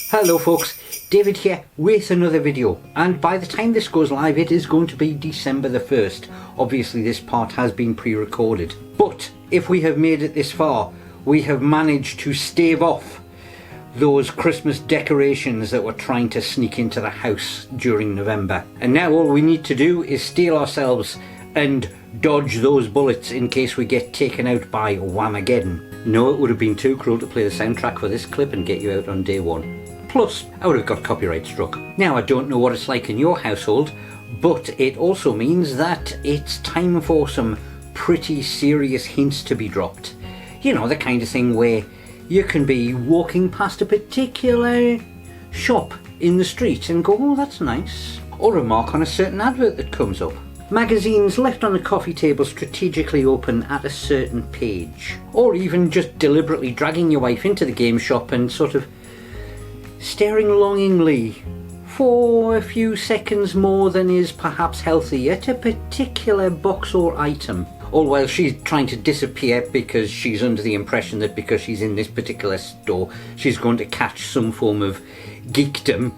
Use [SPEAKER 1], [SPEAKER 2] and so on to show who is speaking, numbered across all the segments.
[SPEAKER 1] Hello folks, David here with another video, and by the time this goes live it is going to be December the 1st. Obviously this part has been pre-recorded, but if we have made it this far, we have managed to stave off those Christmas decorations that were trying to sneak into the house during November. And now all we need to do is steel ourselves and dodge those bullets in case we get taken out by Whamageddon. No, it would have been too cruel to play the soundtrack for this clip and get you out on day one. Plus, I would have got copyright struck. Now, I don't know what it's like in your household, but it also means that it's time for some pretty serious hints to be dropped. You know, the kind of thing where you can be walking past a particular shop in the street and go, oh, that's nice. Or remark on a certain advert that comes up. Magazines left on the coffee table strategically open at a certain page. Or even just deliberately dragging your wife into the game shop and sort of staring longingly for a few seconds more than is perhaps healthy at a particular box or item. All while she's trying to disappear because she's under the impression that because she's in this particular store she's going to catch some form of geekdom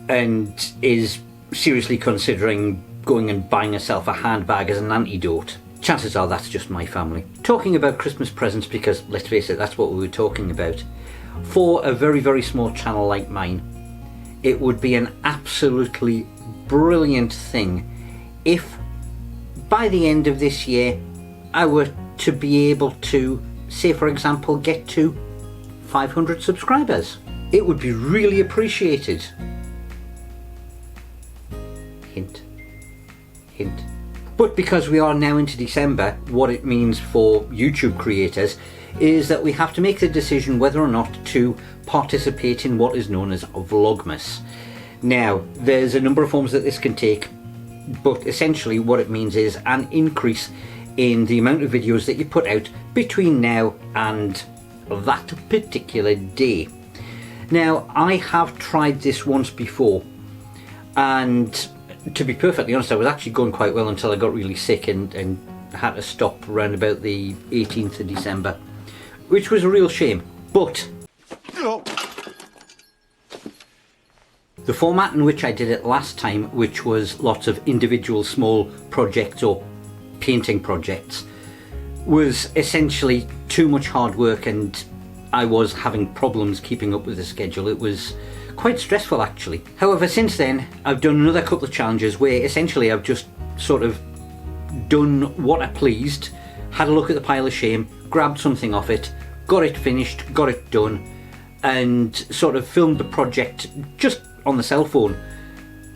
[SPEAKER 1] and is seriously considering going and buying herself a handbag as an antidote. Chances are that's just my family. Talking about Christmas presents, because let's face it, that's what we were talking about. For a very, very small channel like mine, it would be an absolutely brilliant thing if by the end of this year I were to be able to, say for example, get to 500 subscribers. It would be really appreciated. Hint. Hint. But because we are now into December, what it means for YouTube creators is that we have to make the decision whether or not to participate in what is known as vlogmas. Now, there's a number of forms that this can take, but essentially what it means is an increase in the amount of videos that you put out between now and that particular day. Now, I have tried this once before, and to be perfectly honest, I was actually going quite well until I got really sick and had to stop around about the 18th of December, which was a real shame. But the format in which I did it last time, which was lots of individual small projects or painting projects, was essentially too much hard work and I was having problems keeping up with the schedule. It was quite stressful actually. However, since then I've done another couple of challenges where essentially I've just sort of done what I pleased, had a look at the pile of shame, grabbed something off it, got it finished, got it done, and sort of filmed the project just on the cell phone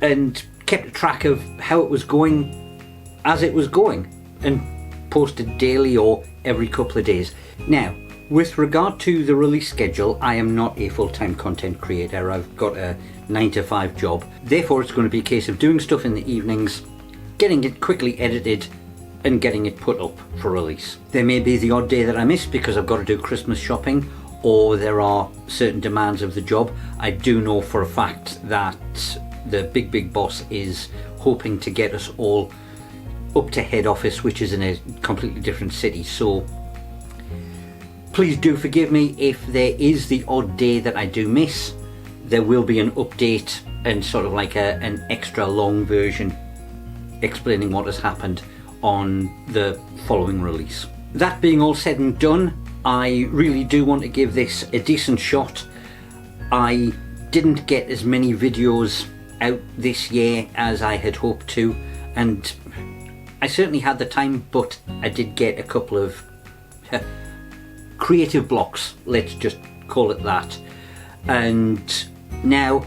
[SPEAKER 1] and kept track of how it was going as it was going and posted daily or every couple of days. Now, with regard to the release schedule, I am not a full-time content creator. I've got a 9-to-5 job. Therefore, it's going to be a case of doing stuff in the evenings, getting it quickly edited, and getting it put up for release. There may be the odd day that I miss because I've got to do Christmas shopping, or there are certain demands of the job. I do know for a fact that the big boss is hoping to get us all up to head office, which is in a completely different city, so please do forgive me if there is the odd day that I do miss. There will be an update and sort of like an extra long version explaining what has happened on the following release. That being all said and done, I really do want to give this a decent shot. I didn't get as many videos out this year as I had hoped to, and I certainly had the time, but I did get a couple of creative blocks, let's just call it that. And now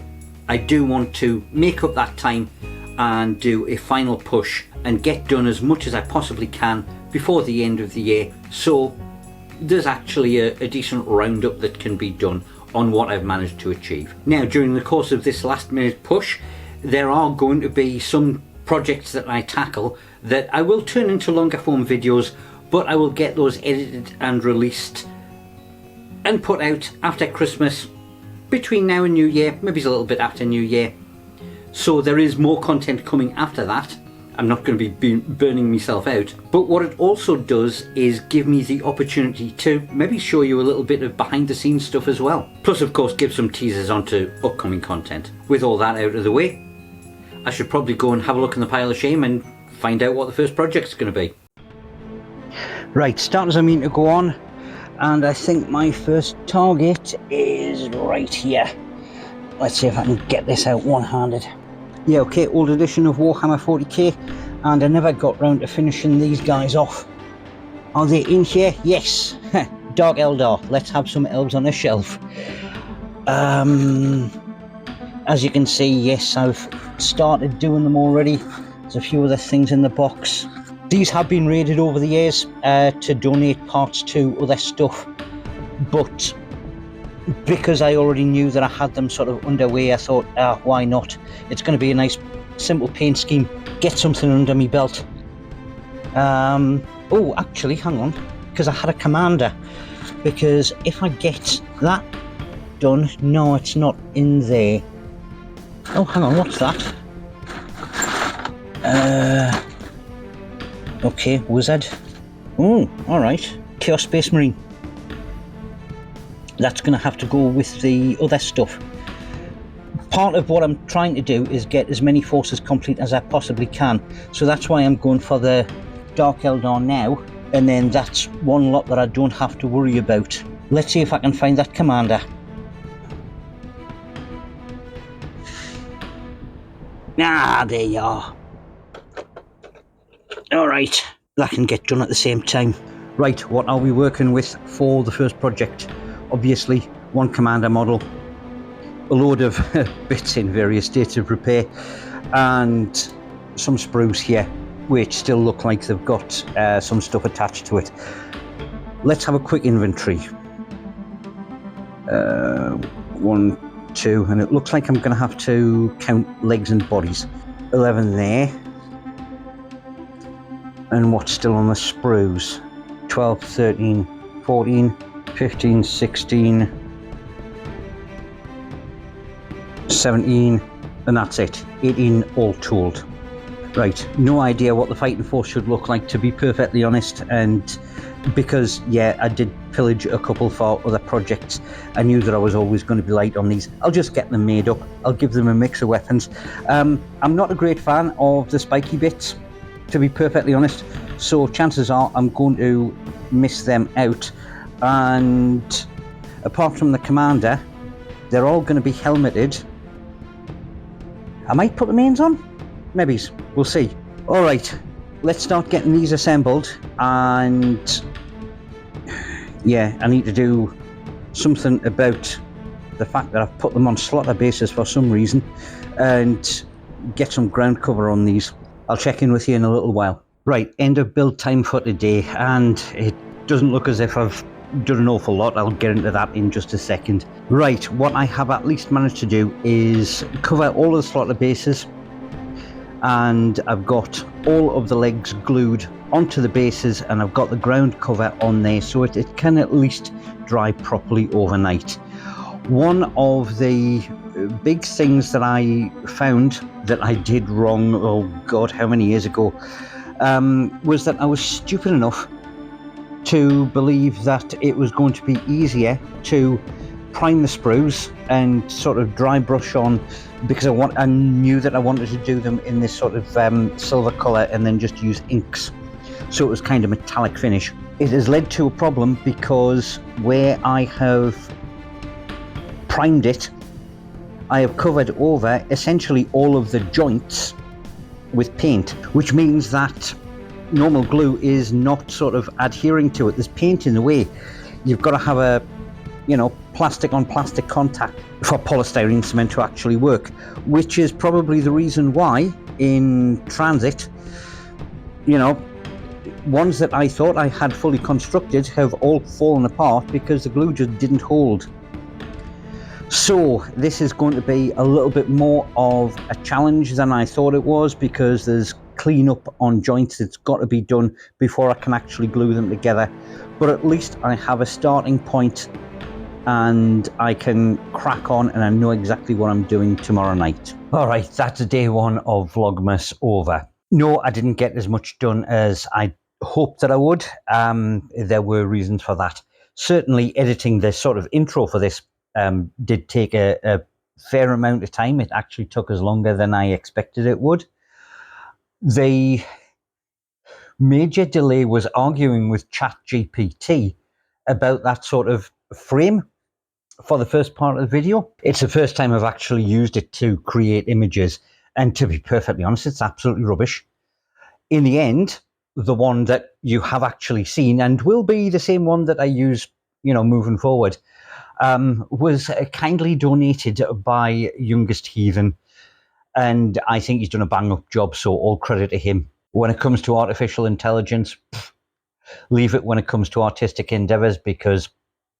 [SPEAKER 1] I do want to make up that time and do a final push and get done as much as I possibly can before the end of the year, so there's actually a decent roundup that can be done on what I've managed to achieve. Now, during the course of this last minute push, there are going to be some projects that I tackle that I will turn into longer form videos, but I will get those edited and released and put out after Christmas, between now and New Year, maybe a little bit after New Year. So there is more content coming after that. I'm not going to be burning myself out. But what it also does is give me the opportunity to maybe show you a little bit of behind the scenes stuff as well. Plus, of course, give some teasers onto upcoming content. With all that out of the way, I should probably go and have a look in the pile of shame and find out what the first project's going to be. Right, starters I mean to go on, and I think my first target is right here. Let's see if I can get this out one-handed. Yeah, okay, old edition of Warhammer 40k, and I never got round to finishing these guys off. Are they in here? Yes. Dark Eldar. Let's have some elves on a shelf. As you can see, yes, I've started doing them already. There's a few other things in the box. These have been raided over the years to donate parts to other stuff, but because I already knew that I had them sort of underway, I thought, why not? It's going to be a nice, simple paint scheme. Get something under me belt. Oh, actually, hang on, because I had a commander. Because if I get that done, no, it's not in there. Oh, hang on, what's that? Okay, wizard. Oh, alright. Chaos Space Marine. That's going to have to go with the other stuff. Part of what I'm trying to do is get as many forces complete as I possibly can. So that's why I'm going for the Dark Eldar now. And then that's one lot that I don't have to worry about. Let's see if I can find that commander. Ah, there you are. Alright, that can get done at the same time. Right, what are we working with for the first project? Obviously, one commander model, a load of bits in various states of repair, and some sprues here, which still look like they've got some stuff attached to it. Let's have a quick inventory. 1, 2, and it looks like I'm going to have to count legs and bodies. 11 there. And what's still on the sprues? 12, 13, 14, 15, 16, 17, and that's it. 18 all told. Right, no idea what the fighting force should look like, to be perfectly honest, and because, yeah, I did pillage a couple for other projects, I knew that I was always going to be light on these. I'll just get them made up. I'll give them a mix of weapons. I'm not a great fan of the spiky bits, to be perfectly honest, so chances are I'm going to miss them out. And apart from the commander, they're all going to be helmeted. I might put the mains on, maybe, we'll see. All right, let's start getting these assembled, and yeah, I need to do something about the fact that I've put them on slaughter bases for some reason, and get some ground cover on these. I'll check in with you in a little while. Right, end of build time for today, and it doesn't look as if I've done an awful lot. I'll get into that in just a second. Right, what I have at least managed to do is cover all of the slaughter bases, and I've got all of the legs glued onto the bases, and I've got the ground cover on there so it can at least dry properly overnight. One of the big things that I found that I did wrong, oh god, how many years ago, was that I was stupid enough to believe that it was going to be easier to prime the sprues and sort of dry brush on, because I knew that I wanted to do them in this sort of silver colour and then just use inks, so it was kind of metallic finish. It has led to a problem because where I have primed it, I have covered over essentially all of the joints with paint, which means that normal glue is not sort of adhering to it. There's paint in the way. You've got to have a, you know, plastic on plastic contact for polystyrene cement to actually work, which is probably the reason why in transit, you know, ones that I thought I had fully constructed have all fallen apart because the glue just didn't hold. So this is going to be a little bit more of a challenge than I thought it was, because there's cleanup on joints that's got to be done before I can actually glue them together. But at least I have a starting point and I can crack on, and I know exactly what I'm doing tomorrow night. All right, that's day one of Vlogmas over. No, I didn't get as much done as I hoped that I would. There were reasons for that. Certainly, editing the sort of intro for this did take a fair amount of time. It actually took us longer than I expected it would. The major delay was arguing with ChatGPT about that sort of frame for the first part of the video. It's the first time I've actually used it to create images, and to be perfectly honest, it's absolutely rubbish. In the end, the one that you have actually seen, and will be the same one that I use, moving forward, was kindly donated by Youngest Heathen, and I think he's done a bang-up job, so all credit to him. When it comes to artificial intelligence, leave it when it comes to artistic endeavours, because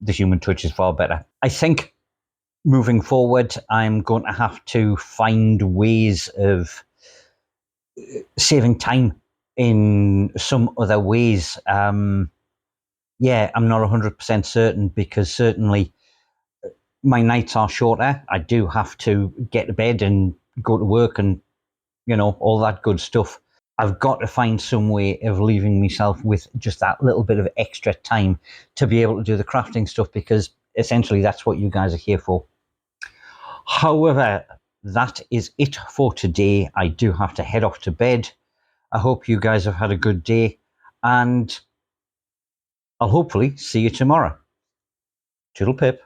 [SPEAKER 1] the human touch is far better. I think moving forward, I'm going to have to find ways of saving time in some other ways. Yeah, I'm not 100% certain, because certainly my nights are shorter. I do have to get to bed and go to work and, all that good stuff. I've got to find some way of leaving myself with just that little bit of extra time to be able to do the crafting stuff, because essentially that's what you guys are here for. However, that is it for today. I do have to head off to bed. I hope you guys have had a good day, and I'll hopefully see you tomorrow. Toodle pip.